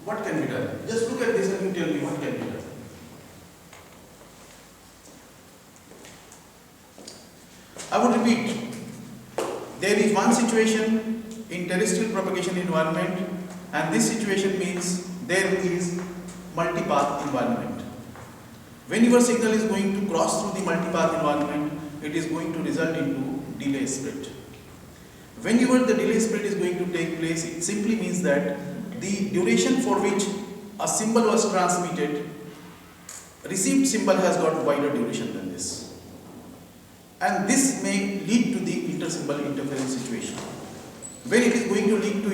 What can be done? Just look at this and you tell me what can be done. I would repeat, there is one situation in terrestrial propagation environment, and this situation means there is multipath environment. When your signal is going to cross through the multipath environment, it is going to result into delay split. Whenever the delay split is going to take place, it simply means that the duration for which a symbol was transmitted, received symbol has got wider duration than this. And this may lead to the inter-symbol interference situation. When it is going to lead to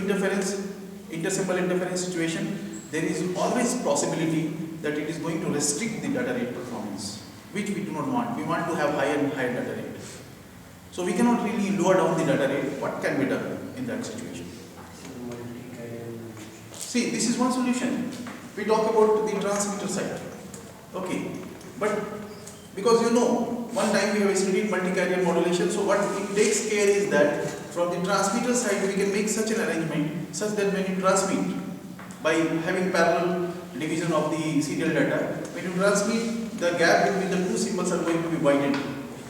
inter-symbol interference situation, there is always possibility that it is going to restrict the data rate performance, which we do not want. We want to have higher and higher data rate. So we cannot really lower down the data rate. What can be done in that situation? See, this is one solution. We talk about the transmitter side. Okay, but because one time we have studied multi-carrier modulation, so what it takes care is that from the transmitter side we can make such an arrangement such that when you transmit, by having parallel division of the serial data, when you transmit, the gap between the two symbols are going to be widened.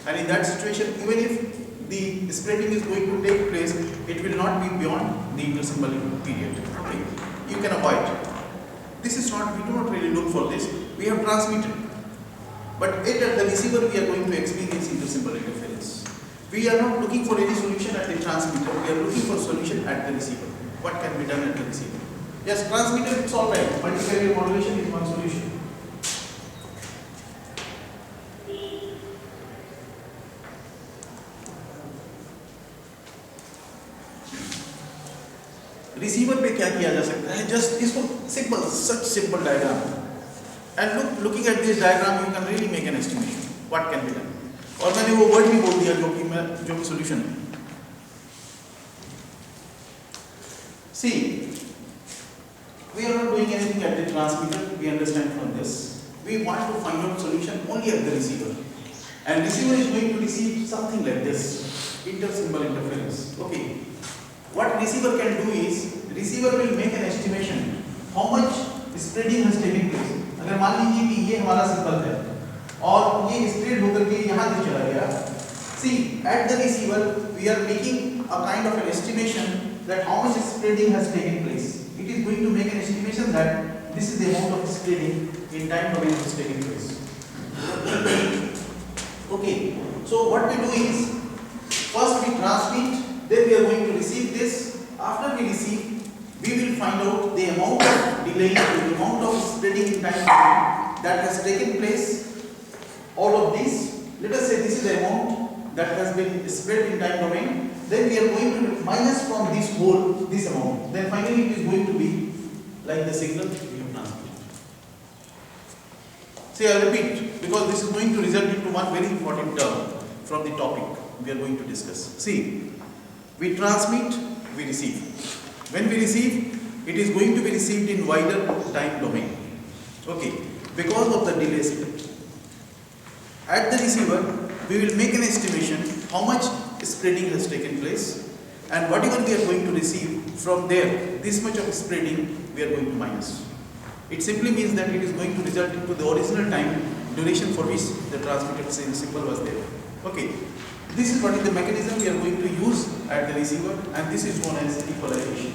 And in that situation, even if the spreading is going to take place, it will not be beyond the inter-symbol period. Okay, you can avoid. This is not, we do not really look for this. We have transmitted. But at the receiver, we are going to experience inter-symbol interference. We are not looking for any solution at the transmitter, we are looking for solution at the receiver. What can be done at the receiver? Yes, transmitter, it's alright. Multi-carrier modulation is one solution. Receiver पे क्या किया जा सकता है? Just इसको simple, such simple diagram, and looking at this diagram, you can really make an estimation. What can be done? और मैंने वो वर्ड भी बोल दिया जो कि solution है. See, we are not doing anything at the transmitter. We understand from this. We want to find out solution only at the receiver, and receiver is going to receive something like this, inter-symbol interference. Okay. What receiver can do is, receiver will make an estimation how much spreading has taken place. अगर मान लीजिए कि ये हमारा symbol है और ये spread होकर के यहाँ तक चला गया. See, at the receiver we are making a kind of an estimation that how much spreading has taken place. It is going to make an estimation that this is the amount of spreading in time domain which is taking place. Okay, so what we do is, first we transmit, then we are going to receive this. After we receive, we will find out the amount of delay, the amount of spreading in time that has taken place. All of these, let us say this is the amount that has been spread in time domain. Then we are going to minus from this whole this amount. Then finally it is going to be like the signal we have transmitted. See, I repeat, because this is going to result into one very important term from the topic we are going to discuss. See, we transmit, we receive. When we receive, it is going to be received in wider time domain. Okay, because of the delay split. At the receiver, we will make an estimation how much spreading has taken place, and whatever we are going to receive from there, this much of spreading we are going to minus. It simply means that it is going to result into the original time duration for which the transmitted symbol was there. Okay. This is what is the mechanism we are going to use at the receiver, and this is known as equalization.